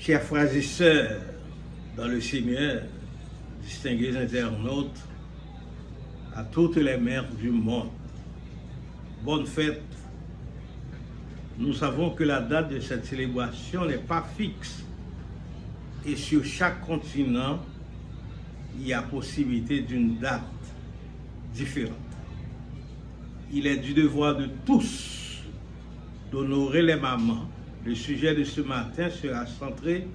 Chers frères et sœurs dans le Seigneur, distingués internautes, à toutes les mères du monde, bonne fête. Nous savons que la date de cette célébration n'est pas fixe et sur chaque continent, il y a possibilité d'une date différente. Il est du devoir de tous d'honorer les mamans. Le sujet de ce matin sera centré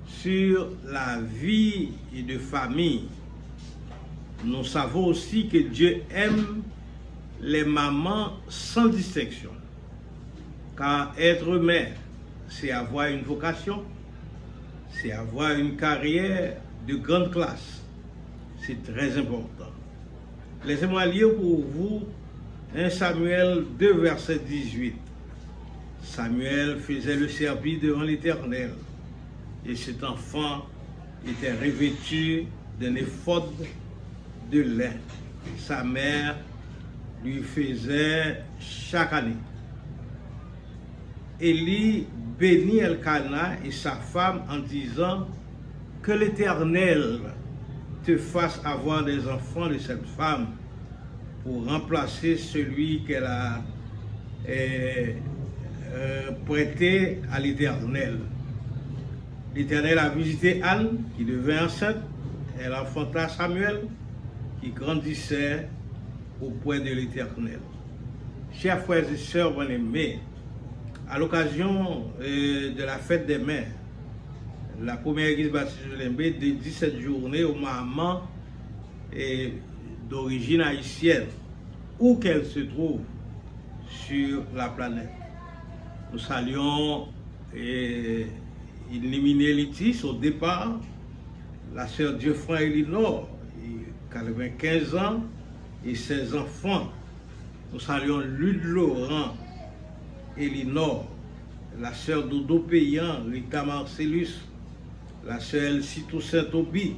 sur la vie de famille. Nous savons aussi que Dieu aime les mamans sans distinction. Car être mère, c'est avoir une vocation, c'est avoir une carrière de grande classe. C'est très important. Laissez-moi lire pour vous 1 Samuel 2, verset 18. Samuel faisait le service devant l'Éternel, et cet enfant était revêtu d'un éphod de lin. Sa mère lui faisait chaque année. Élie bénit Elkana et sa femme en disant que l'Éternel te fasse avoir des enfants de cette femme pour remplacer celui qu'elle a prêté à l'Éternel. L'Éternel a visité Anne, qui devint enceinte. Elle enfanta Samuel, qui grandissait auprès de l'Éternel. Chers frères et sœurs bien-aimés, à l'occasion de la fête des mères, la première église baptiste de Julembe dédie cette journée aux mamans d'origine haïtienne, où qu'elles se trouvent sur la planète. Nous saluons Illuminé Litis au départ, la sœur Dieu-Franc Elinor, 95 ans, et ses enfants. Nous saluons Lude Laurent Elinor, la sœur Dodo Payan, Rita Marcellus, la sœur Elsie Toussaint-Toby,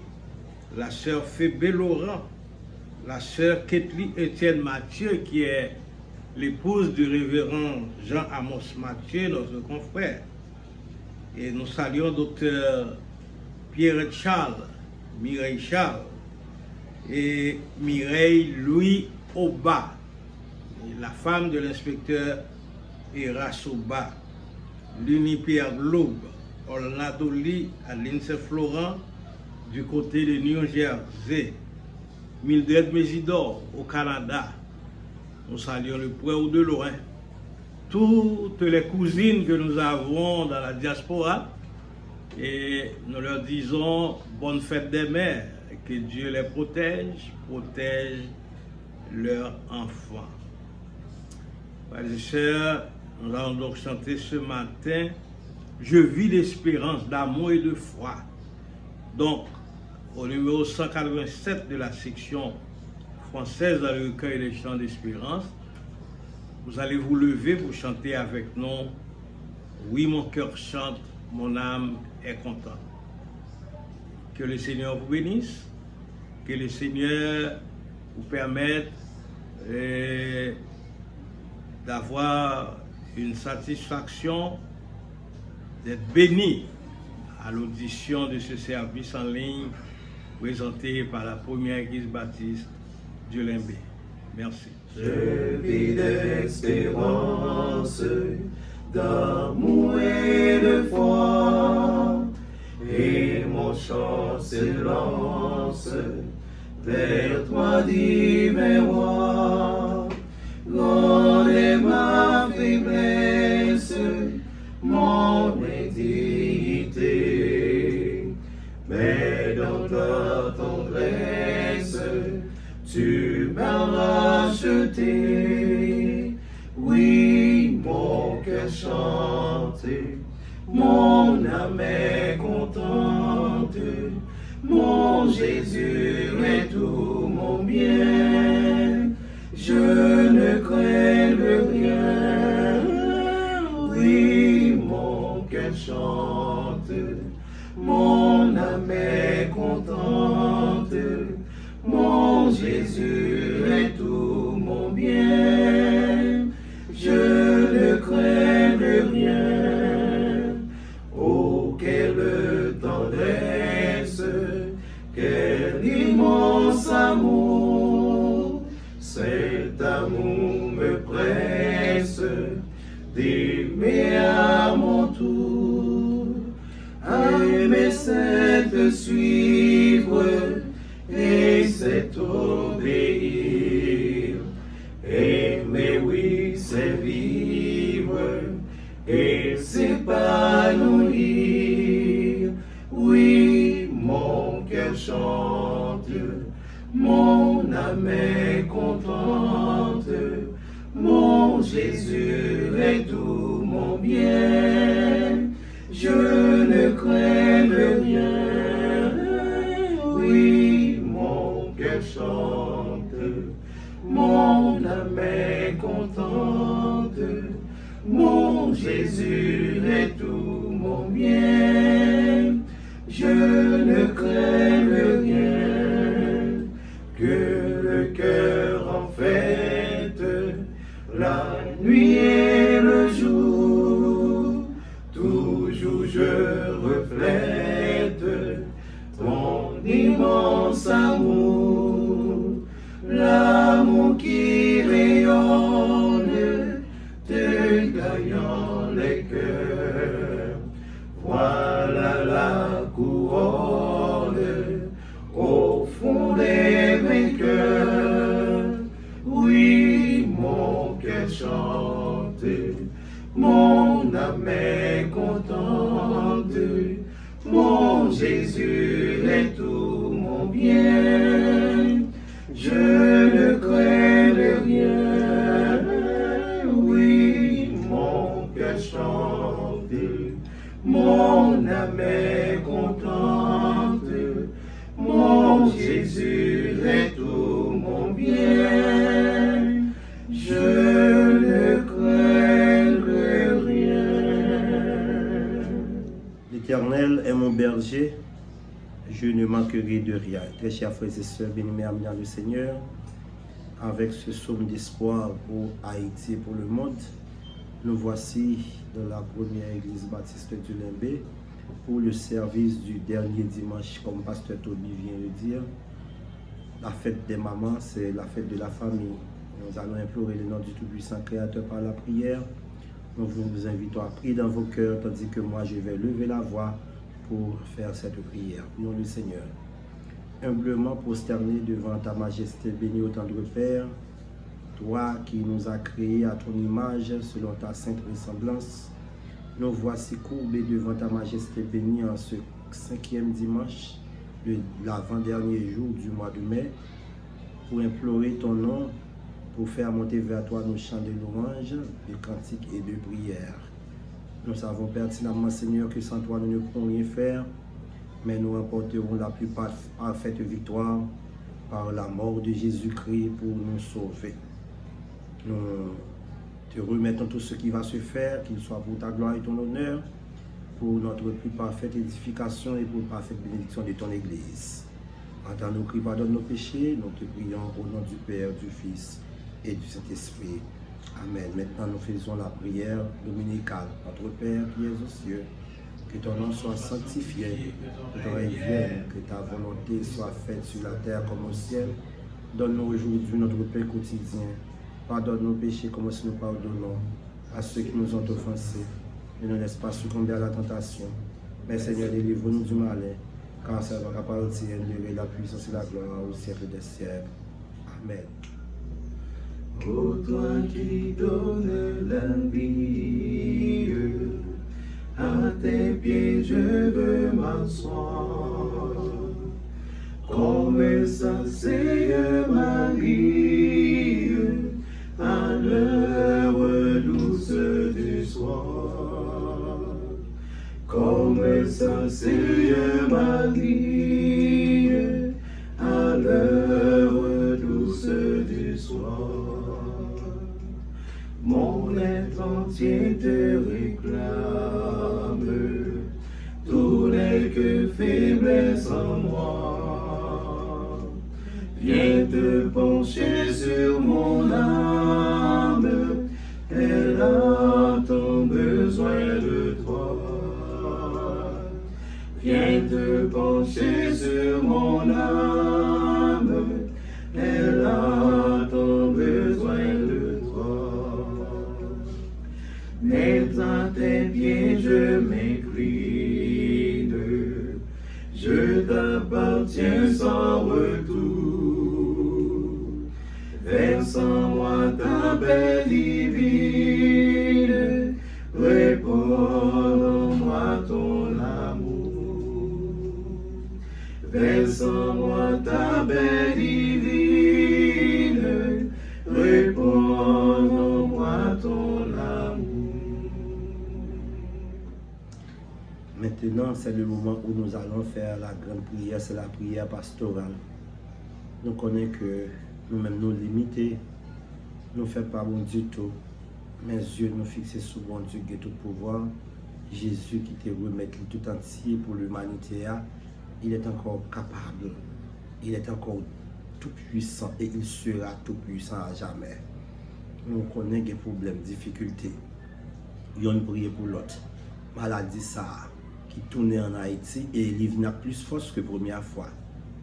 la sœur Fébé Laurent, la sœur Ketli Étienne Mathieu, qui est l'épouse du révérend Jean-Amos Mathieu, notre confrère. Et nous saluons docteur Pierre Charles, Mireille Charles et Mireille Louis Oba, la femme de l'inspecteur Eras Oba, Luni Pierre Globe, Olnadoli à l'INSEE Florent du côté de New Jersey, Mildred Mésidor au Canada. Nous saluons le Preux de Lorrain, toutes les cousines que nous avons dans la diaspora, et nous leur disons bonne fête des mères, que Dieu les protège leurs enfants. Frères et sœurs, nous allons donc chanter ce matin « Je vis d'espérance, d'amour et de foi ». Donc, au numéro 187 de la section française dans le recueil des chants d'espérance, vous allez vous lever pour chanter avec nous « Oui, mon cœur chante, mon âme est contente ». Que le Seigneur vous bénisse, que le Seigneur vous permette d'avoir une satisfaction, d'être béni à l'audition de ce service en ligne présenté par la première église baptiste de Julembe. Merci. Je vis d'espérance, d'amour et de foi, et mon chant se lance vers toi, divin roi. Grande est ma faiblesse, mon indignité, mais dans ta tendresse, tu m'as racheté. Oui, mon cœur chante, mon âme est contente, mon Jésus est tout mon bien. Je ne crains rien. Oui, mon cœur chante, mon âme est contente, mon Jésus est tout mon bien. Je ne crains rien. Oh, quelle je ne crains rien. Oui, mon cœur chante, mon âme est contente, mon Jésus est tout mon bien. Je ne crains rien, que le cœur en fête, la nuit et le jour, toujours je reflète ton immense amour, l'amour qui rayonne, te gagnant les cœurs. Voilà la couronne au fond des vainqueurs. Oui, mon cœur chante, mon âme est contente, mon Jésus est tout mon bien. Je ne crains rien. Oui, mon cœur chante, mon âme est contente, mon Jésus est tout mon bien. Je ne crains rien. L'Éternel est mon berger, je ne manquerai de rien. Très chers frères et sœurs, bien-aimés amis dans le Seigneur, avec ce psaume d'espoir pour Haïti et pour le monde, nous voici dans la première église baptiste du Limbé pour le service du dernier dimanche, comme pasteur Toby vient de dire. La fête des mamans, c'est la fête de la famille. Nous allons implorer le nom du Tout-Puissant Créateur par la prière. Nous vous invitons à prier dans vos cœurs, tandis que moi je vais lever la voix pour faire cette prière. Prions le Seigneur. Humblement prosterné devant ta majesté, béni au tendre Père, toi qui nous as créés à ton image, selon ta sainte ressemblance, nous voici courbés devant ta majesté bénie en ce 5e dimanche de l'avant-dernier jour du mois de mai, pour implorer ton nom, pour faire monter vers toi nos chants de louange, de cantiques et de prières. Nous savons pertinemment, Seigneur, que sans toi nous ne pouvons rien faire, mais nous remporterons la plus parfaite victoire par la mort de Jésus-Christ pour nous sauver. Nous te remettons tout ce qui va se faire, qu'il soit pour ta gloire et ton honneur, pour notre plus parfaite édification et pour la parfaite bénédiction de ton Église. Entends nos cris, pardonne nos péchés, nous te prions au nom du Père, du Fils et du Saint-Esprit. Amen. Maintenant, nous faisons la prière dominicale. Notre Père qui es aux cieux, que ton nom soit sanctifié, que ton règne vienne, que ta volonté soit faite sur la terre comme au ciel. Donne-nous aujourd'hui notre pain quotidien. Pardonne nos péchés comme si nous pardonnons à ceux qui nous ont offensés. Ne nous laisse pas succomber à la tentation. Mais Seigneur, délivre-nous du malin, car ça va appartenir la puissance et la gloire au siècle des siècles. Amen. Ô toi qui donnes la vie, à tes pieds je veux m'asseoir, comme ça c'est Marie, à l'heure douce du soir. Comme ça c'est Marie, à l'heure douce du soir. Mon être entier te réclame, tout n'est que faiblesse en moi. Viens te pencher sur mon âme, elle a tant besoin de toi. Viens te pencher sur mon âme, elle a tant besoin de toi. Mais à tes pieds je m'incline, je t'appartiens sans retour. Verse en moi ta paix divine, réponds en moi ton amour. Verse en moi ta paix divine, réponds en moi ton amour. Maintenant, c'est le moment où nous allons faire la grande prière, c'est la prière pastorale. Nous connaissons que nous-mêmes nous limités, nous ne faisons pas bon du tout. Mes yeux nous fixés sur bon Dieu qui a tout pouvoir. Jésus qui te remet tout entier pour l'humanité, il est encore capable, il est encore tout puissant et il sera tout puissant à jamais. Nous connaissons des problèmes, difficultés. Ils ont prié pour l'autre. Maladie ça qui tournait en Haïti et il vient plus force que la première fois.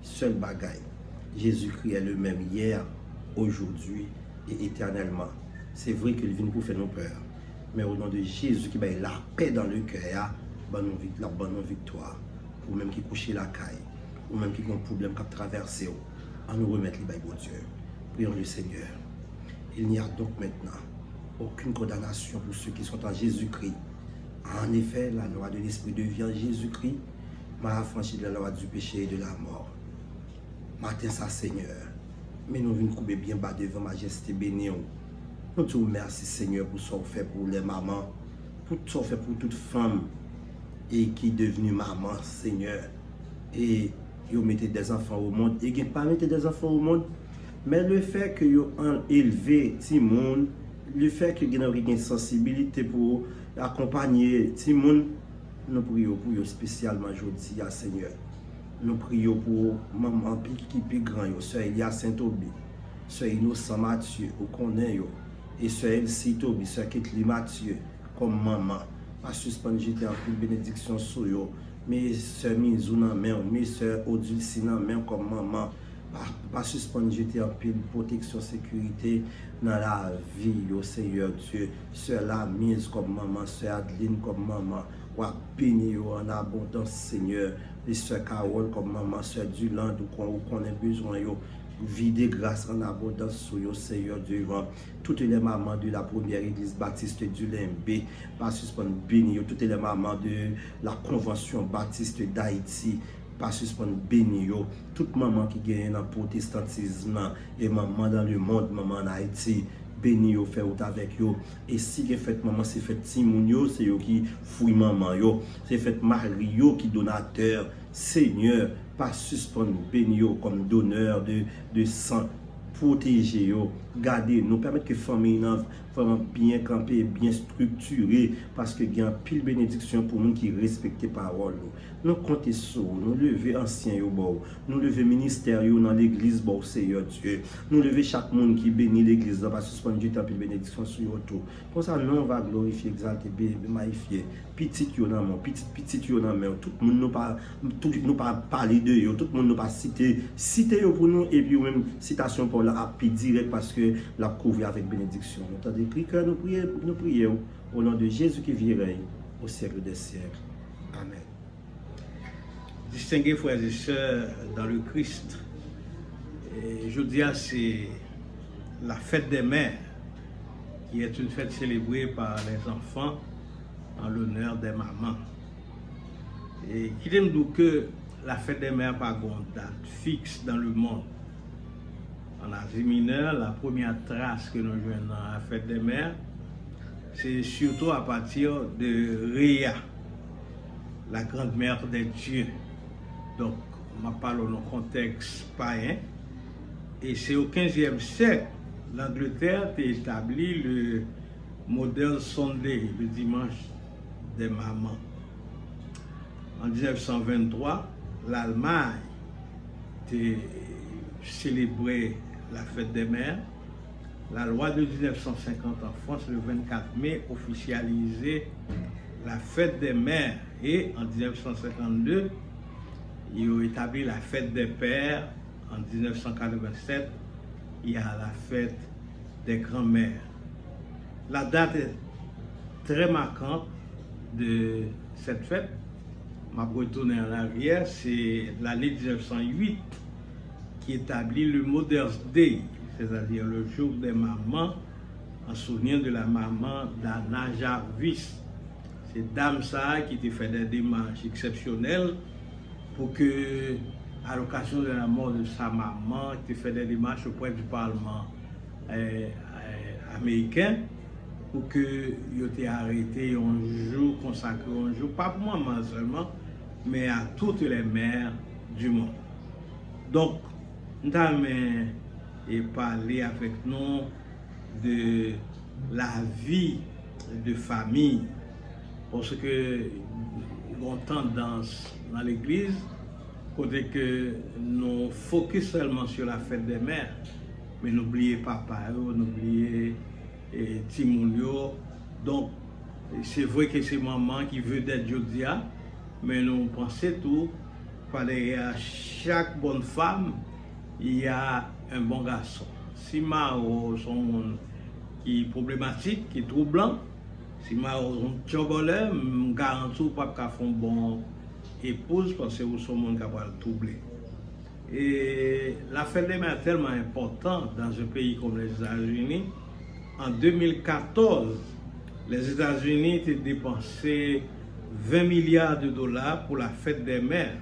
Seul bagaille. Jésus-Christ est le même hier, aujourd'hui et éternellement. C'est vrai qu'il vient pour faire nos peurs. Mais au nom de Jésus qui met la paix dans le cœur, bonne victoire. Ou même qui couche la caille, ou même qui a un problème qui traverse, on nous remettre les bon Dieu. Prions le Seigneur. Il n'y a donc maintenant aucune condamnation pour ceux qui sont en Jésus-Christ. En effet, la loi de l'Esprit de vie en Jésus-Christ m'a affranchi de la loi du péché et de la mort. Matin, ça, Seigneur, mais nous venons couper bien bas devant Majesté bénie. Nous te remercions, Seigneur, pour ce qu'on fait pour les mamans, pour ce qu'on fait pour toute femme et qui est devenue maman, Seigneur. Et ils mettez des enfants au monde, et ils pas mettre des enfants au monde, mais le fait que ils ont élevé Timon, le fait que ils ont une sensibilité pour accompagner Timon, nous prions pour eux spécialement aujourd'hui, Seigneur. Nous prions pour maman qui est plus grand, soeur Elia Saint-Obi, soeur Innocent Mathieu, au connaît, et soeur Elsie Tobi, soeur Ketli Mathieu, comme maman. Pas suspendre jeter en plus bénédiction sur eux. Mes soeurs Mizou nan men, mes soeurs Odulci nan men comme maman. Pas suspendre jeter en plus protection, sécurité dans la vie, au Seigneur Dieu. Soeur la mise comme maman, soeur Adeline comme maman. Ou béni en abondance, Seigneur. Les soeurs Carole comme maman, soeur Duland, ou qu'on a besoin, vider grâce en abondance sur le Seigneur Dieu. Toutes les mamans de la première église baptiste du Limbe, pas suspendre béni. Toutes les mamans de la convention baptiste d'Haïti, pas suspendre béni. Toutes mamans qui gagnent dans le protestantisme et maman dans le monde, maman en Haïti. Béni yo, fait avec yo. Et si vous faites maman, c'est fait Timoun yo, c'est yo qui fouille maman yo. C'est fait Marie yo qui donateur. Seigneur, pas suspendre béni yo comme donneur de sang. Protéger yo, garder nous, permettre que famille vraiment bien campée, bien structurée, parce que il y a pile bénédiction pour nous qui respectent parole. Nous comptons sur nous lever anciens yo bon, nous lever ministère yo dans l'église bon Seigneur Dieu. Nous lever chaque monde qui bénit l'église là, parce que suspendre du temps pile bénédiction sur yo tout. Comme ça nous on va glorifier, exalter, magnifier. Petit yo dans mon, petit yo dans mon, tout le monde nous pas parler de yo, tout le monde nous pas citer yo pour nous et puis même citation pour la appui direct parce que la couvre avec bénédiction. Nous avons écrit que nous prions au nom de Jésus qui vit au siècle des siècles. Amen. Distingués frères et sœurs dans le Christ, et je dis c'est la fête des mères, qui est une fête célébrée par les enfants en l'honneur des mamans. Et qui aime dire que la fête des mères pas une date fixe dans le monde. En Asie mineure, la première trace que nous jouons dans la fête des mères, c'est surtout à partir de Réa, la grande mère des dieux. Donc, on parle dans un contexte païen. Et c'est au XVe siècle, l'Angleterre a établi le modèle Sunday, le dimanche des mamans. En 1923, l'Allemagne a célébré la fête des mères. La loi de 1950 en France, le 24 mai, officialisait la fête des mères. Et en 1952, ils ont établi la fête des pères. En 1987, il y a la fête des grands-mères. La date est très marquante de cette fête. Ma retourner en arrière, c'est l'année 1908 qui établit le Mother's Day, c'est-à-dire le jour des mamans, en souvenir de la maman d'Anna Jarvis. C'est dame ça qui te fait des démarches exceptionnelles pour que, à l'occasion de la mort de sa maman, qui te fait des démarches auprès du Parlement américain pour que yo été arrêté un jour, consacré un jour, pas pour moi seulement, mais à toutes les mères du monde. Donc, nous avons parlé avec nous de la vie de famille, parce que nous avons tendance dans l'église, côté que nous focus seulement sur la fête des mères, mais n'oubliez papa, n'oubliez Timounio. Donc, c'est vrai que c'est maman qui veut d'être Jodia, mais nous pensons tout, à chaque bonne femme, il y a un bon garçon. Si Maro sont monde qui est problématique, qui est troublant, si Maro sont tchobolé, je garantis pas qu'à faire une bonne épouse parce que vous sont monde qui va le troubler. Et la fête des mères est tellement importante dans un pays comme les États-Unis. En 2014, les États-Unis ont dépensé 20 milliards de dollars pour la fête des mères,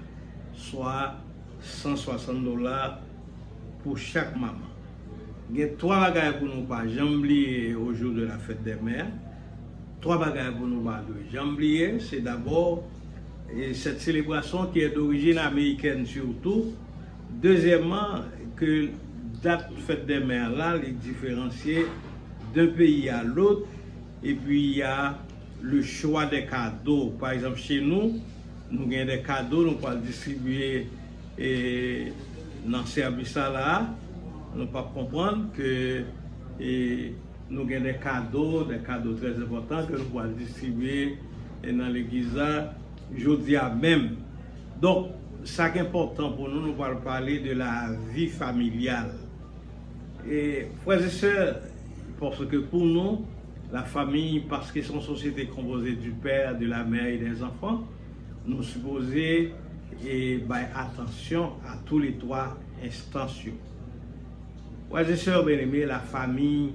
soit 160 dollars pour chaque maman. Il y a 3 bagages pour nous pas oublier au jour de la fête des mères. 3 bagages pour nous pas oublier. C'est d'abord cette célébration qui est d'origine américaine surtout. Deuxièmement, que date fête des mères là, les différencier d'un pays à l'autre. Et puis il y a le choix des cadeaux. Par exemple, chez nous, nous avons des cadeaux, nous pouvons distribuer dans ce service là. Nous ne pouvons pas comprendre que nous avons des cadeaux très importants que nous pouvons distribuer dans l'église aujourd'hui même. Donc, ça qui est important pour nous, nous allons parler de la vie familiale. Et frères et sœurs, parce que pour nous, la famille, parce que c'est une société composée du père, de la mère et des enfants, nous supposons attention à tous les 3 instances. Frères et sœurs bien-aimés, la famille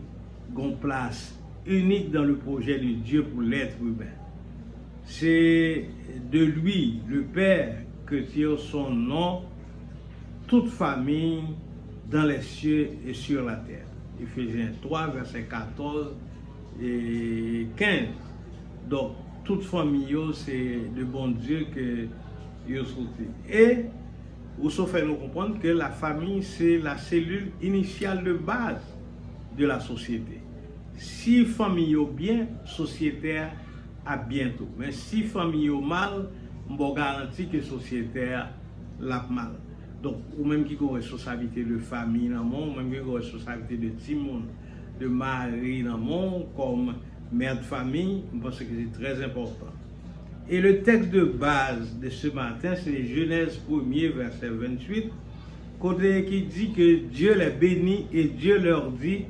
a une place unique dans le projet de Dieu pour l'être humain. C'est de lui, le Père, que tire son nom, toute famille dans les cieux et sur la terre. Ephésiens 3, versets 14 et 15. Donc, toute famille, c'est le bon Dieu que Dieu souhaite. Et, vous fait nous comprendre que la famille, c'est la cellule initiale de base de la société. Si famille est bien, société a bientôt. Mais si famille est mal, on garantit que société l'a mal. Donc, ou même qui a une responsabilité de famille dans le monde, ou même qui a une responsabilité de Timon, de mari dans le monde, comme mère de famille, je pense que c'est très important. Et le texte de base de ce matin, c'est Genèse 1er, verset 28, côté qui dit que Dieu les bénit et Dieu leur dit,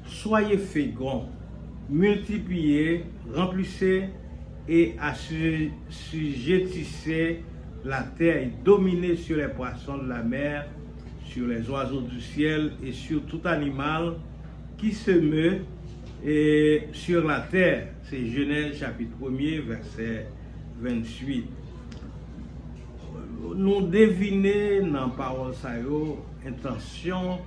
soyez féconds, multipliez, remplissez et assujettissez la terre et dominez sur les poissons de la mer, sur les oiseaux du ciel et sur tout animal qui se meut et sur la terre. C'est Genèse chapitre 1er, verset 28. Nous devinons dans la parole ça intention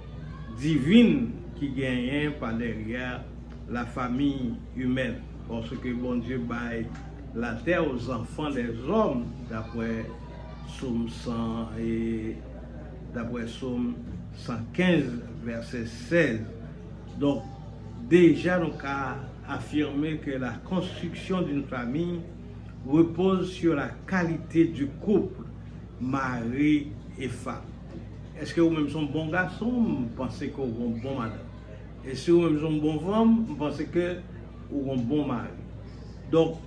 divine qui gagne par derrière la famille humaine. Parce que bon Dieu baille la terre aux enfants des hommes, d'après Psaume 100 et d'après Psaume 115, verset 16. Donc, déjà, nous avons affirmé que la construction d'une famille repose sur la qualité du couple, mari et femme. Est-ce que vous-même sont bons garçons? Vous pensez que vous êtes bon madame. Et si vous-même sont bonne femme, vous pensez que vous êtes bon mari. Donc,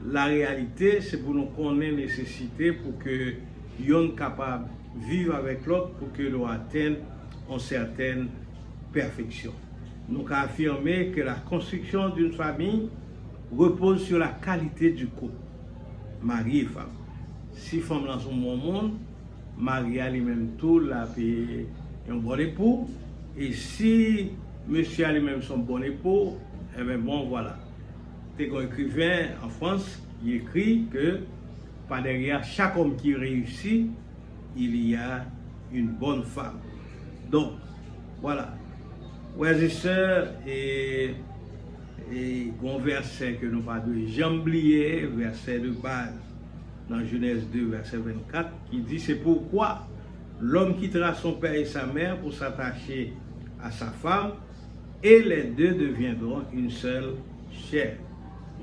la réalité, c'est pour nous connaître la nécessité pour que nous soyons capables de vivre avec l'autre pour que nous atteignons une certaine perfection. Nous avons affirmé que la construction d'une famille repose sur la qualité du couple, mari et femme. Si femme dans son bon monde, mari a lui-même tout, la paix un bon époux. Et si monsieur a lui-même son bon époux, eh bien bon voilà. C'est un écrivain en France qui écrit que par derrière chaque homme qui réussit, il y a une bonne femme. Donc, voilà. Frères et sœurs, et et un verset que nous pas de jamblier, verset de base dans Genèse 2, verset 24, qui dit c'est pourquoi l'homme quittera son père et sa mère pour s'attacher à sa femme, et les deux deviendront une seule chair.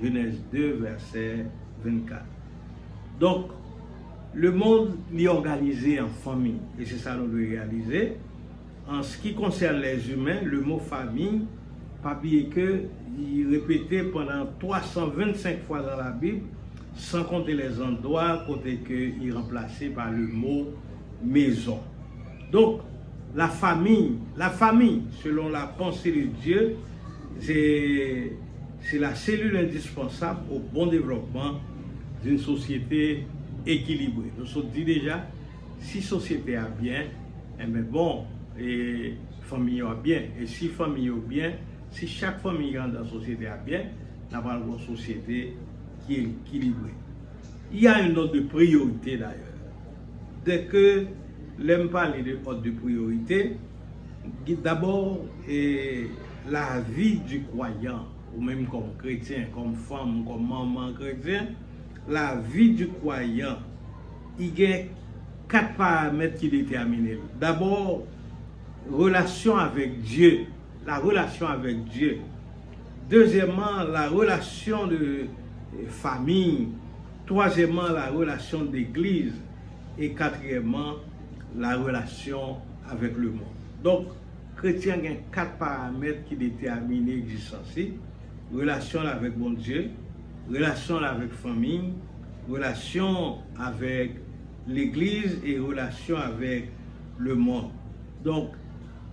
Genèse 2, verset 24. Donc, le monde est organisé en famille, et c'est ça que nous devons réaliser. En ce qui concerne les humains, le mot famille, pas oublier que il est répété pendant 325 fois dans la Bible, sans compter les endroits côté que il est remplacé par le mot maison. Donc, la famille, selon la pensée de Dieu, c'est la cellule indispensable au bon développement d'une société équilibrée. Nous sommes dit déjà, si la société a bien, eh bien bon, et famille a bien. Et si famille a bien, si chaque famille dans la société a bien, nous avons une société qui est équilibrée. Il y a une ordre de priorité d'ailleurs. Dès que l'aime parler de ordre de priorité, d'abord la vie du croyant, ou même comme chrétien, comme femme, comme maman chrétien, la vie du croyant, il y a 4 paramètres qui déterminent. D'abord, relation avec Dieu, la relation avec Dieu. Deuxièmement, la relation de famille. Troisièmement, la relation d'église. Et quatrièmement, la relation avec le monde. Donc, chrétien a 4 paramètres qui déterminent l'existence. Relation avec bon Dieu, relation avec famille, relation avec l'église et relation avec le monde. Donc,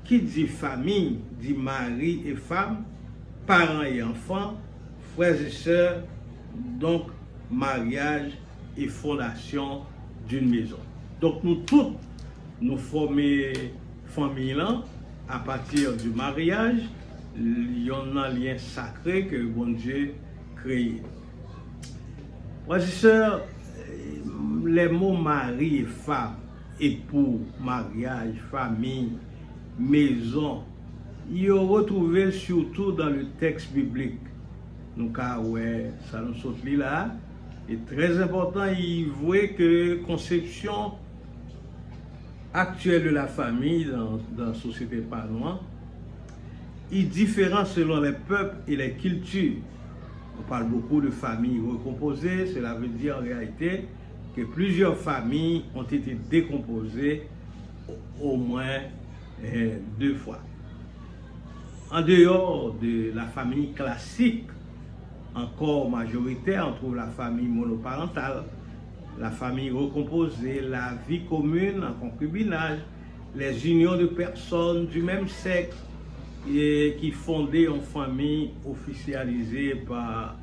qui dit famille, dit mari et femme, parents et enfants, frères et sœurs, donc mariage et fondation d'une maison. Donc nous tous, nous formons famille là, à partir du mariage, il y a un lien sacré que bon Dieu créé. Frères et sœurs, les mots mari et femme, époux, mariage, famille, maison, ils sont retrouvés surtout dans le texte biblique. Donc, ouais, ça nous saute là. Et très important, il voit que la conception actuelle de la famille dans la société panoise est différente selon les peuples et les cultures. On parle beaucoup de familles recomposées, cela veut dire en réalité que plusieurs familles ont été décomposées au moins 2 fois. En dehors de la famille classique, encore majoritaire, on trouve la famille monoparentale, la famille recomposée, la vie commune en concubinage, les unions de personnes du même sexe et qui fondaient une famille officialisée par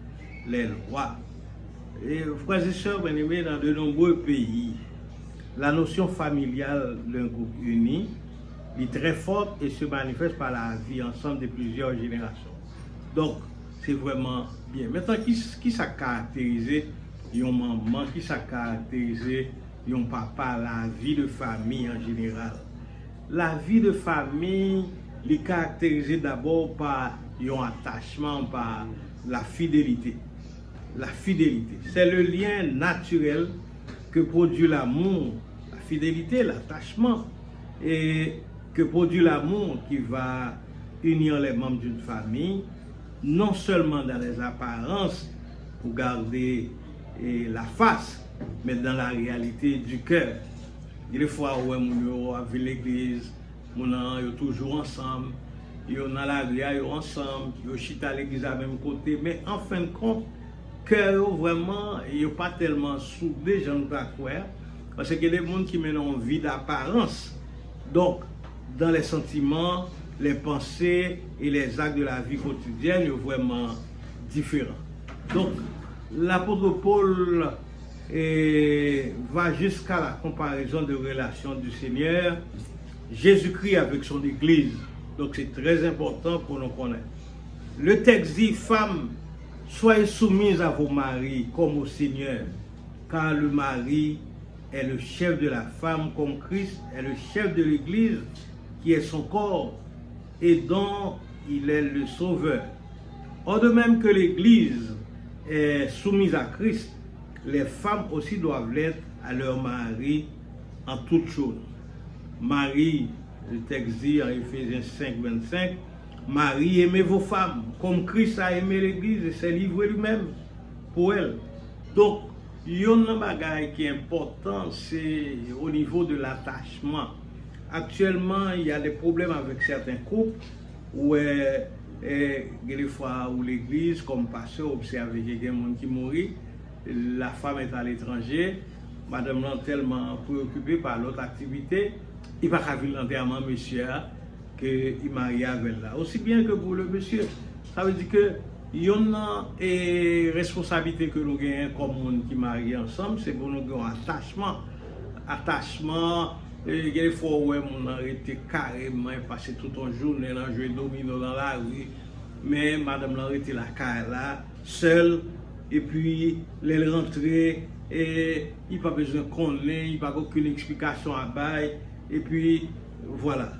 les lois. Et frères et sœurs, bien aimés, dans de nombreux pays, la notion familiale d'un groupe uni est très forte et se manifeste par la vie ensemble de plusieurs générations. Donc, c'est vraiment bien. Maintenant, qui ça caractérise une maman, qui ça caractérise un papa, la vie de famille en général? La vie de famille est caractérisée d'abord par un attachement, par la fidélité. La fidélité, c'est le lien naturel que produit l'amour, la fidélité, l'attachement, et que produit l'amour qui va unir les membres d'une famille, non seulement dans les apparences pour garder la face, mais dans la réalité du cœur. Il y a des fois où on a vu l'église, on est toujours ensemble, on est dans la rue, on est ensemble, on est à l'église à même côté, mais en fin de compte, cœur vraiment, il n'y a pas tellement soudé, j'en ai pas croire, parce qu'il y a des gens qui mènent une vie d'apparence. Donc, dans les sentiments, les pensées et les actes de la vie quotidienne sont vraiment différents. Donc, l'apôtre Paul va jusqu'à la comparaison de relations du Seigneur Jésus-Christ avec son Église. Donc, c'est très important pour nous connaître. Le texte dit, femmes, soyez soumises à vos maris comme au Seigneur, car le mari est le chef de la femme comme Christ est le chef de l'Église qui est son corps et dont il est le sauveur. Or de même que l'Église est soumise à Christ, les femmes aussi doivent l'être à leur mari en toutes choses. Marie, le texte dit en Éphésiens 5, 25, Marie, aimez vos femmes, comme Christ a aimé l'Église et s'est livré lui-même pour elle. Donc, il y a un bagage qui est important, c'est au niveau de l'attachement. Actuellement, il y a des problèmes avec certains couples où des fois où l'Église, comme pasteur, observe qu'il y a des gens qui mourent, la femme est à l'étranger, madame est tellement préoccupée par l'autre activité, il va pas venir l'enterrement, monsieur, qu'il marie avec là. Aussi bien que pour le monsieur. Ça veut dire que il y a une responsabilité que nous avons comme monde qui marie ensemble, c'est pour nous avoir un attachement. Attachement, il y a des fois où on a été carrément passé toute une journée dans jouer domino dans la rue, mais madame l'a été la carrière là, seule, et puis elle rentrée, et il n'y a pas besoin qu'on l'ait, il n'y a pas aucune explication à bail, et puis voilà.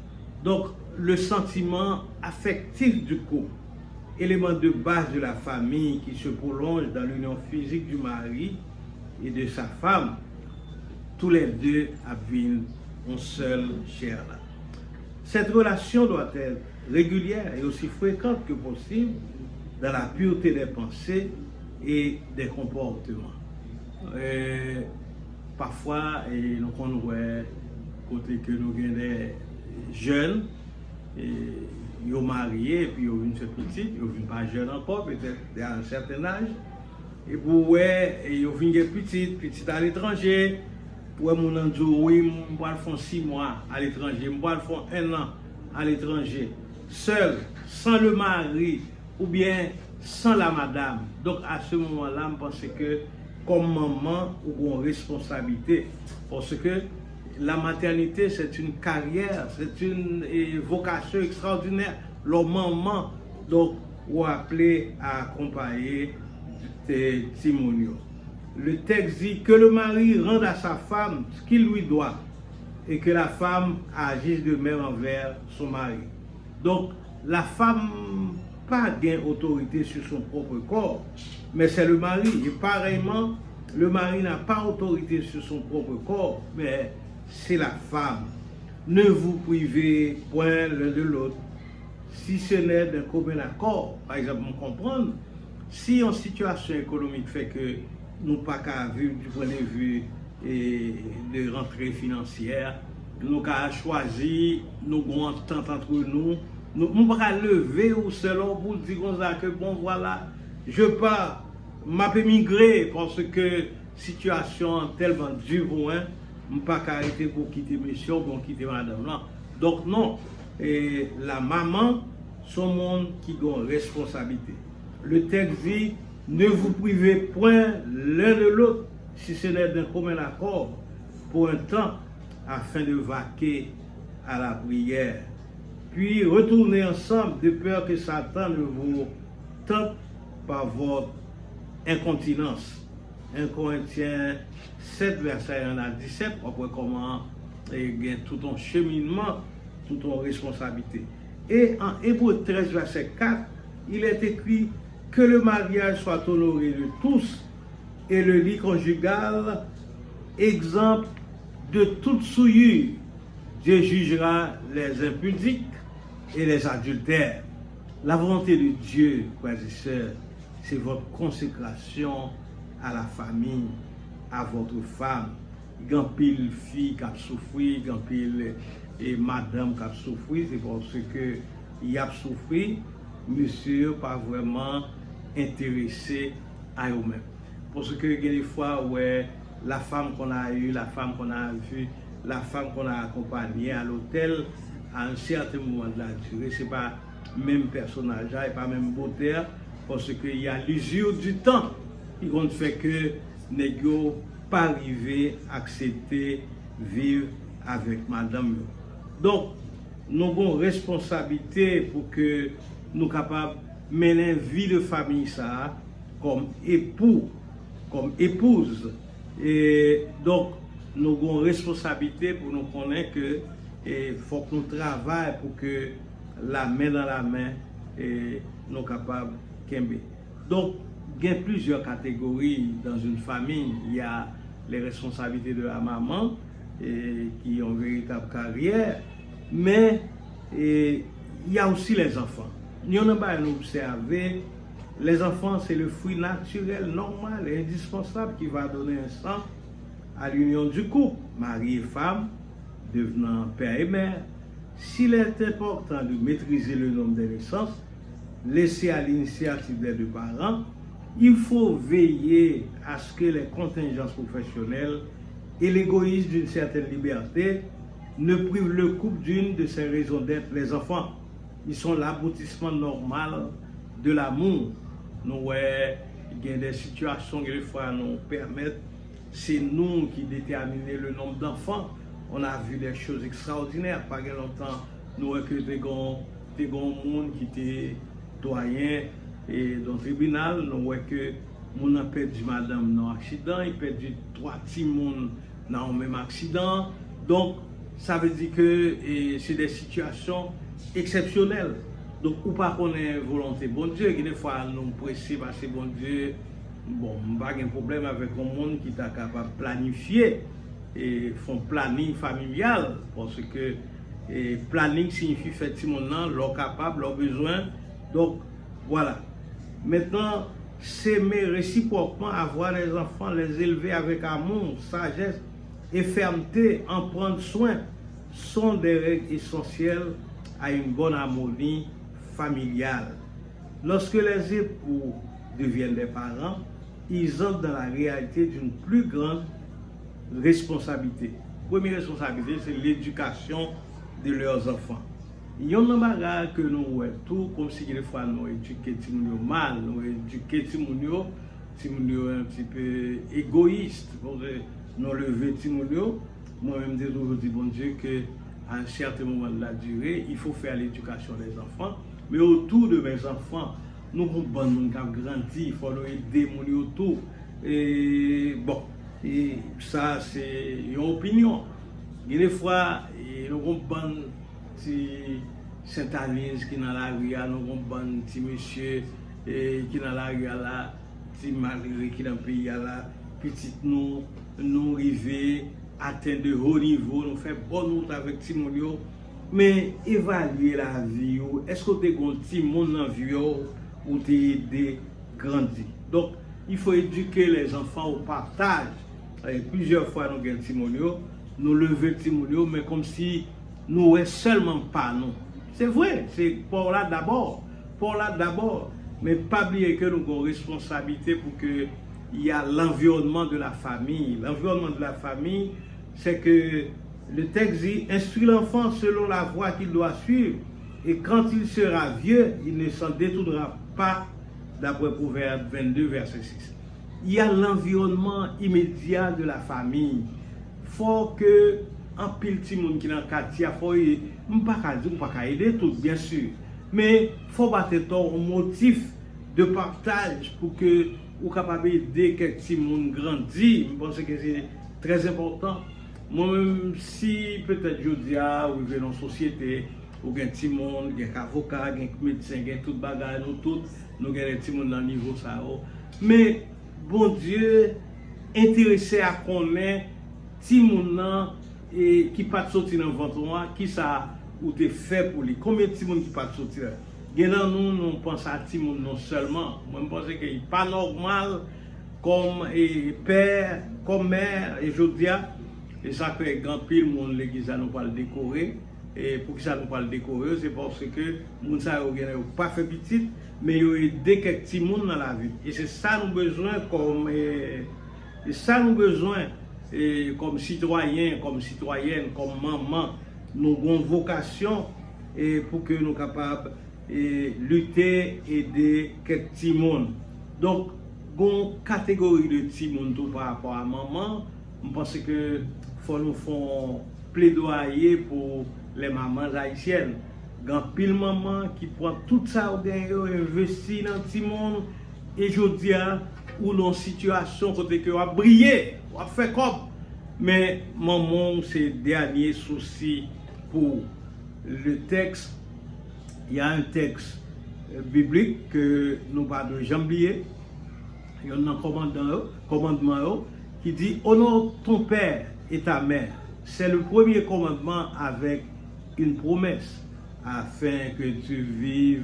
Donc, le sentiment affectif du couple, élément de base de la famille qui se prolonge dans l'union physique du mari et de sa femme, tous les deux abîment une seule chair là. Cette relation doit être régulière et aussi fréquente que possible dans la pureté des pensées et des comportements. Parfois, nous voit côté que nous avons des jeunes, ils sont mariés, et puis ils ont une petite, ils sont pas jeunes encore, peut-être à un certain âge. Et pour ils ont une petite à l'étranger. Pour mon dit oui, je vais faire 6 mois à l'étranger, je vais faire 1 an à l'étranger, seul, sans le mari, ou bien sans la madame. Donc à ce moment-là, je pense que comme maman, ou une responsabilité, parce que la maternité, c'est une carrière, c'est une vocation extraordinaire. Le maman, donc, ou appelé à accompagner tes timoniaux. Le texte dit que le mari rende à sa femme ce qu'il lui doit et que la femme agisse de même envers son mari. Donc, la femme n'a pas d'autorité sur son propre corps, mais c'est le mari. Et pareillement, le mari n'a pas autorité sur son propre corps, mais c'est la femme. Ne vous privez point l'un de l'autre, si ce n'est d'un commun accord. Par exemple, on comprend, si en situation économique fait que nous pas qu'à vivre du point de vue de rentrée financière, nous avons choisi, nous avons entente entre nous, nous ne pouvons pas lever ou selon pour dire que bon voilà, je pars, m'a émigré parce que situation tellement dure pour moi, je ne peux pas arrêter pour quitter monsieur, pour quitter madame là. Donc non, et la maman, son monde qui a une responsabilité. Le texte dit, ne vous privez point l'un de l'autre, si ce n'est d'un commun accord, pour un temps, afin de vaquer à la prière. Puis retournez ensemble de peur que Satan ne vous tente par votre incontinence. 1 Corinthiens 7, verset 1 à 17, on voit comment il y a tout un cheminement, toute une responsabilité. Et en Hébreux 13, verset 4, il est écrit que le mariage soit honoré de tous et le lit conjugal exempt de toute souillure. Dieu jugera les impudiques et les adultères. La volonté de Dieu, frères et sœurs, c'est votre consécration à la famille, à votre femme. Il y a pile fille qui a souffert, il y a pile madame qui a souffert, c'est parce que il a souffert, monsieur pas vraiment intéressé à eux-mêmes. Parce que il y a des fois où la femme qu'on a eue, la femme qu'on a vue, la femme qu'on a accompagnée à l'hôtel, à un certain moment de la durée, ce n'est pas le même personnage, et pas le même beauté, parce qu'il y a l'usure du temps qui fait que nous pas arrivé à accepter vivre avec madame. Donc, nous avons une responsabilité pour que nous soyons capables de mener une vie de famille ça, comme époux, comme épouse. Et donc, nous avons une responsabilité pour nous connaître que il faut que nous travaillions pour que la main dans la main, et nous sommes capables Kembe. Donc, il y a plusieurs catégories dans une famille. Il y a les responsabilités de la maman qui ont une véritable carrière, mais il y a aussi les enfants. Nous avons observé, les enfants, c'est le fruit naturel, normal et indispensable qui va donner un sens à l'union du couple, mari et femme, devenant père et mère. S'il est important de maîtriser le nombre des naissances, laissé à l'initiative des deux parents, il faut veiller à ce que les contingences professionnelles et l'égoïsme d'une certaine liberté ne privent le couple d'une de ses raisons d'être. Les enfants, ils sont l'aboutissement normal de l'amour. Nous, il y a des situations qui, des fois, nous permettent, c'est nous qui déterminons le nombre d'enfants. On a vu des choses extraordinaires. Pas longtemps, nous avons que des gens qui étaient doyens et dans le tribunal, nous voyons que nous avons perdu madame dans l'accident, il a perdu 3 petits monde dans le même accident. Donc, ça veut dire que c'est des situations exceptionnelles. Donc, ou pas qu'on ait volonté bon Dieu, des fois nous pressés parce que bon Dieu, bon, pas de problème avec un monde qui est capable de planifier et font planning familial parce que planning signifie effectivement leur capable, leurs besoins. Donc, voilà. Maintenant, s'aimer réciproquement, avoir les enfants, les élever avec amour, sagesse et fermeté, en prendre soin, sont des règles essentielles à une bonne harmonie familiale. Lorsque les époux deviennent des parents, ils entrent dans la réalité d'une plus grande responsabilité. Première responsabilité, c'est l'éducation de leurs enfants. Il y a un bagage que nous voyons tout comme si des fois nous éduquons Timounio mal, nous éduquons Timounio un petit peu égoïste. Nous levons Timounio, moi-même je dis bon Dieu qu'à un certain moment de la durée, il faut faire l'éducation des enfants. Mais autour de mes enfants, nous avons grandi, il faut nous aider autour. Et bon, et ça c'est une opinion. Il y a des fois, nous avons petit Saint-Alise qui est dans la rue, nous avons un petit monsieur qui est dans la rue, là, petit malgré qui est dans le pays, là, petit nous arrivons à atteindre de haut niveau, nous faisons bonne route avec Timonio, mais évaluer la vie, est-ce que tu as un petit monde dans la vie ou tu es aidé grandir? Donc, il faut éduquer les enfants au partage. Et plusieurs fois, nous avons Timonio, nous levons Timonio, mais comme si nous ne seulement pas nous. C'est vrai, c'est pour là d'abord, mais pas oublier que nous avons une responsabilité pour que il y a l'environnement de la famille. L'environnement de la famille, c'est que le texte dit instruit l'enfant selon la voie qu'il doit suivre, et quand il sera vieux, il ne s'en détournera pas, d'après Proverbe 22, verset 6. Il y a l'environnement immédiat de la famille. Il faut que un pile petit monde qui est dans le quartier, il ne faut pas aider tout, bien sûr. Mais il faut battre un motif de partage pour que vous capable d'aider quelques petits monde grandir. Je pense que c'est très important. Moi-même, si peut-être je dis ou je vais dans la société, ou un petit monde, un avocat, un médecin, un tout bagage, nous avons des petits monde dans le niveau ça. Mais bon Dieu, intéressé à connaître petit monde et qui pas sortir dans le ventre qui ça ou te fait pour lui. Combien de petits monde qui pas sortir? Nous pensons à petit monde non seulement. Moi je pense que n'est pas normal comme père, comme mère et je dis et ça fait grand pile monde l'église nous pas le décorer et pour que ça nous pas le décorer c'est parce que moun ça pas fait petit mais il aidé quelques petits monde dans la vie et c'est ça nous besoin comme et ça nous besoin et comme citoyen, comme citoyenne, comme maman, nous avons vocation et pour que nous soyons capables de lutter et aider quelques petits monde. Donc, une catégorie de petits monde par rapport à maman, je pense que faut nous faire plaidoyer pour les mamans haïtiennes. Il y a pile maman qui prend tout ça au gain, investit dans le petit monde et je dis ou dans une situation côté que va briller, va faire comme. Mais maman, c'est dernier souci pour le texte. Il y a un texte biblique que nous pas de jamblier. Il y a un commandement qui dit honore ton père et ta mère. C'est le premier commandement avec une promesse afin que tu vives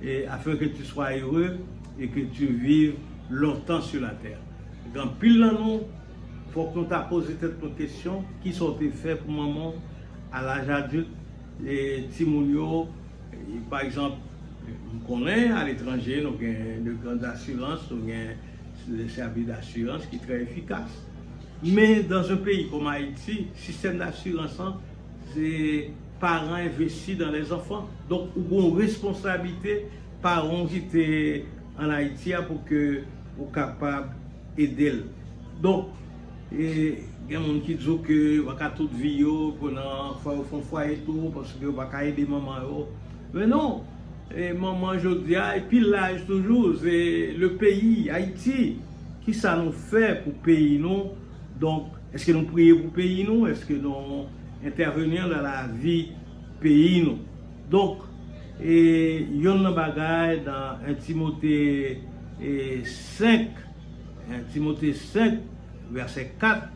et afin que tu sois heureux et que tu vives longtemps sur la terre. Dans pile dans nous, il faut qu'on t'a posé cette question qui sont faits pour maman à l'âge adulte, les Timounio, par exemple, on connaît à l'étranger, nous avons de grandes assurances, nous avons des services d'assurance qui sont très efficaces. Mais dans un pays comme Haïti, le système d'assurance, c'est parents investis dans les enfants. Donc, ils ont une responsabilité, parents qui étaient en Haïti pour que vous soyez capable d'aider. Donc, il y a des gens qui disent que vous avez toute vie, pendant font foyer et tout, parce que vous avez aider maman. Mais non, maman aujourd'hui, et puis l'âge toujours, c'est le pays, Haïti, qui ça nous fait pour payer nous. Donc, est-ce que nous prions pour payer nous? Est-ce que nous intervenir dans la vie pays nous? Donc, il y a un bagage dans 1 Timothée 5, verset 4,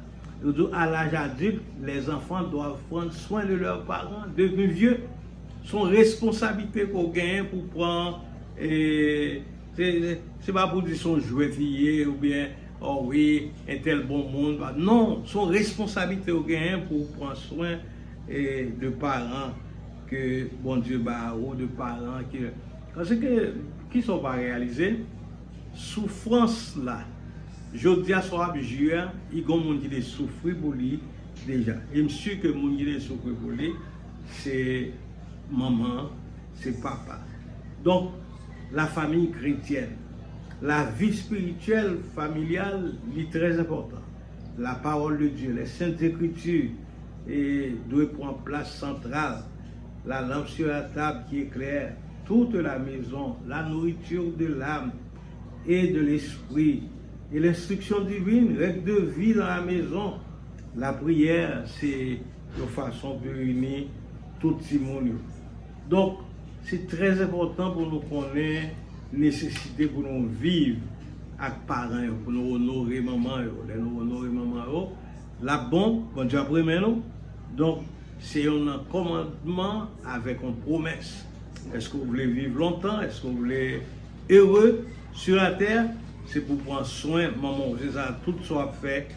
il dit à l'âge adulte, les enfants doivent prendre soin de leurs parents devenus vieux. Son responsabilité pour gagner, pour prendre, c'est pas pour dire son jouet ou bien, oh oui, un tel bon monde. Non, son responsabilité au gagner pour prendre soin de parents que bon Dieu bat ou de parents parce que qui sont pas réalisés, souffrance là. Je dis à soi juin, il y a des gens qui souffrent pour lui déjà. Et je suis sûr que les gens qui souffrent pour lui, c'est maman, c'est papa. Donc, la famille chrétienne, la vie spirituelle, familiale, est très importante. La parole de Dieu, les saintes écritures, doivent prendre place centrale. La lampe sur la table qui éclaire toute la maison, la nourriture de l'âme et de l'esprit, et l'instruction divine, règle de vie dans la maison. La prière, c'est de façon de réunir tout le monde. Donc, c'est très important pour nous connaître la nécessité pour nous vivre avec parents, pour nous honorer maman, La bon Dieu après nous. Donc, c'est un commandement avec une promesse. Est-ce que vous voulez vivre longtemps? Est-ce que vous voulez être heureux sur la terre? C'est pour prendre soin, maman, c'est ça, tout soit fait,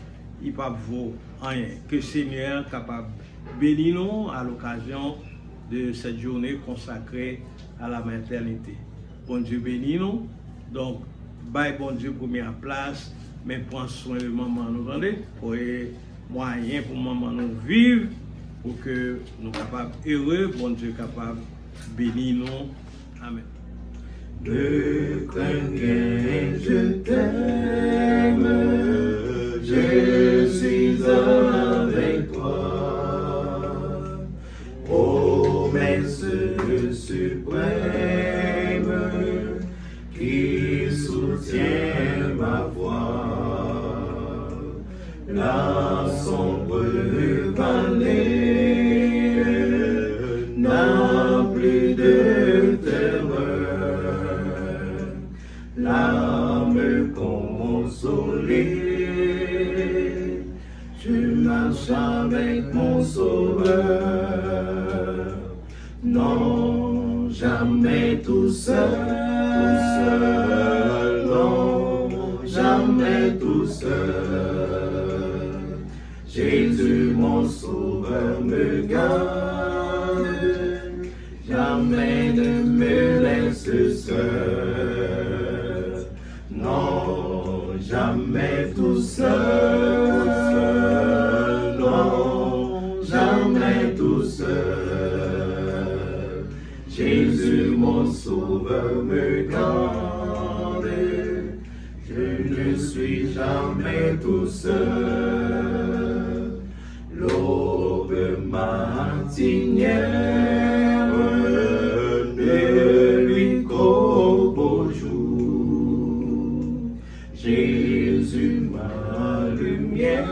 il ne va pas vaut rien. Que le Seigneur soit capable de bénir nous à l'occasion de cette journée consacrée à la maternité. Bon Dieu bénit nous. Donc, bye bon Dieu première place, mais prends soin de maman, nous entendez? Pour moyen pour maman nous vivre, pour que nous soyons capables heureux, bon Dieu capable de bénir nous. Amen. Ne crains rien, je t'aime, je suis avec toi. Promesse suprême qui soutient ma voix. La sombre vallée n'a plus de terreur. L'âme consolée, je marche avec mon sauveur. Non, jamais tout seul, non, jamais tout seul. Jésus, mon sauveur, me garde, jamais ne me laisse seul. Non, jamais tout seul, non, jamais tout seul. Jésus, mon sauveur, me garde, je ne suis jamais tout seul. L'aube matinière ne lui qu'au beau jour. Jésus, ma lumière,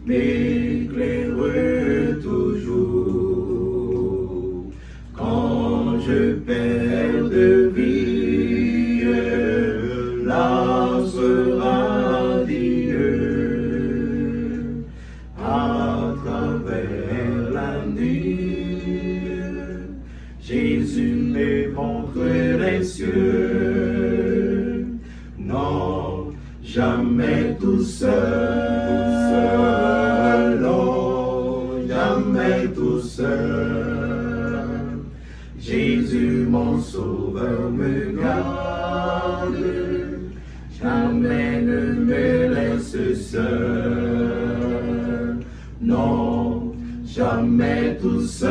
m'éclaire toujours. Quand je perds mon sauveur me garde, jamais ne me laisse seul, non, jamais tout seul,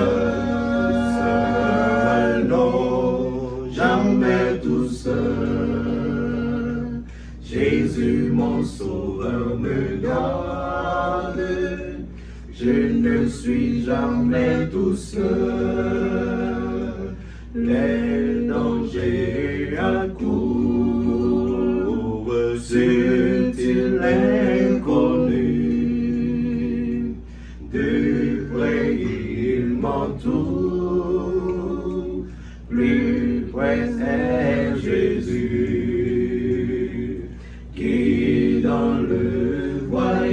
non, jamais tout seul. Jésus mon sauveur me garde, je ne suis jamais tout seul. Les dangers accourent sur l'inconnu. De près il m'entoure, plus près est Jésus, qui dans le voyage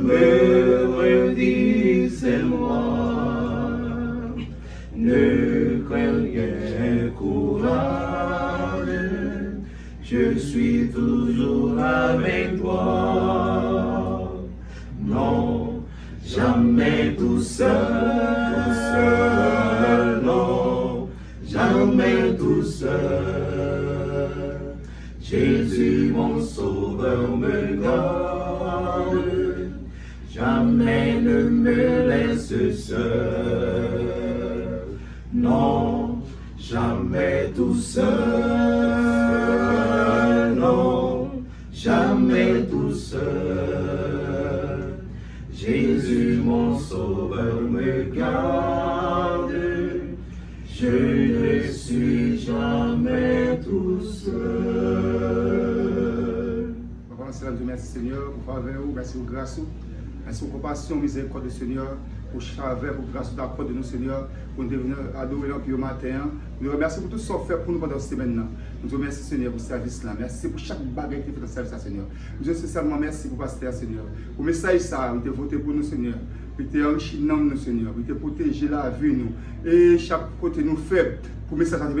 me redit c'est moi. Ne crains rien, courage, je suis toujours avec toi. Non, jamais tout seul, non, jamais tout seul. Jésus mon sauveur me garde, jamais ne me laisse seul. Non, jamais tout seul, non, jamais tout seul. Jésus mon sauveur me garde, je ne suis jamais tout seul. Papa, merci Seigneur, pour faveur, merci pour grâce, merci pour compassion, miséricorde du Seigneur, pour chaveur, pour grâce d'accord de nous Seigneur, pour nous devenir adorer au matin. Nous remercions pour tout ce qu'on fait pour nous pendant cette semaine. Nous te remercions Seigneur pour ce service-là. Merci pour chaque baguette qui fait le service Seigneur. Nous disons spécialement merci pour pasteur Seigneur. Pour le message ça, vous avez voté pour nous Seigneur. Vous avez enrichi nous Seigneur. Vous avez protégé la vie nous. Et chaque côté nous faible. Pour le message, ça un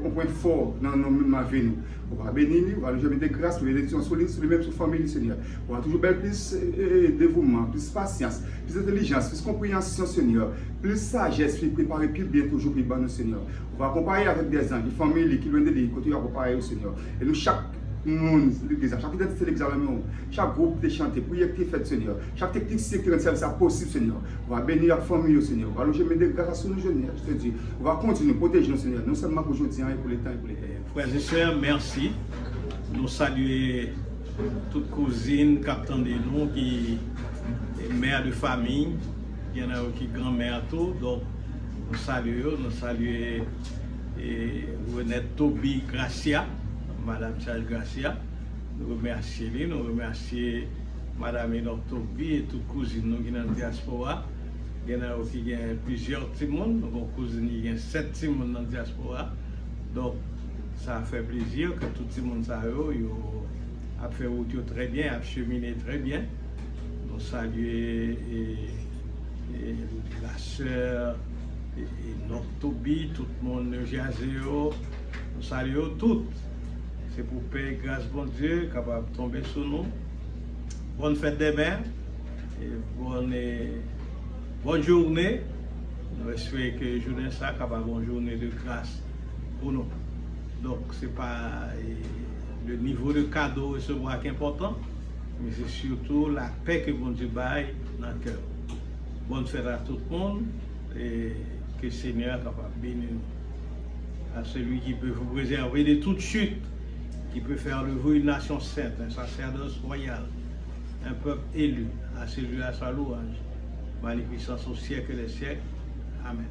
point fort dans ma vie nous. On va bénir, on va lui mettre grâce pour les élections sur lui-même, sur la famille Seigneur. On va toujours plus dévouement, plus patience, plus intelligence, plus compréhension Seigneur. Plus sagesse, plus préparer, plus bien toujours, plus bon Seigneur. On va comparer avec des gens, des familles qui loin de lui, continuer à comparer au Seigneur. Et nous, chaque monde, l'église, chaque identité de l'examen, chaque groupe de chanter, prière qui est faite, Seigneur. Chaque technique qui rend service possible, Seigneur. On va bénir la famille, Seigneur. On va loger mes grâce sur nos jeunes, je te dis. On va continuer à protéger nos Seigneur, non seulement pour aujourd'hui, et pour les temps et pour les temps. Frères et sœurs, merci. Nous saluons toutes cousines qui attendent nous, qui sont mères de famille, il y en a qui sont grand-mères tout. Donc, nous saluons Renette Tobi Gracia, Madame Charles Gracia. Nous remercions lui, nous remercions Madame Enoch Tobi et toutes cousines nous qui sont dans la diaspora. Il y en a qui ont plusieurs petits monde, nos cousines qui ont 7 petits monde dans la diaspora. Donc, ça fait plaisir que tout le monde a fait route très bien, a cheminé très bien. Nous saluons la sœur Enoch Tobi, tout le monde de Jazéo. Nous saluons toutes. C'est pour payer grâce bon Dieu, capable de tomber sur nous. Bonne fête des mères et bonne journée. Nous espérons que journée ça capable une journée de grâce pour nous. Donc c'est pas le niveau de cadeau recevoir qui est important, mais c'est surtout la paix que bon Dieu baille dans le cœur. Bonne fête à tout le monde et que le Seigneur soit capable de bénir à celui qui peut vous préserver de toute chute, qui peut faire de vous une nation sainte, un sacerdoce royal, un peuple élu, à celui à sa louange, magnificence au siècle des siècles. Amen.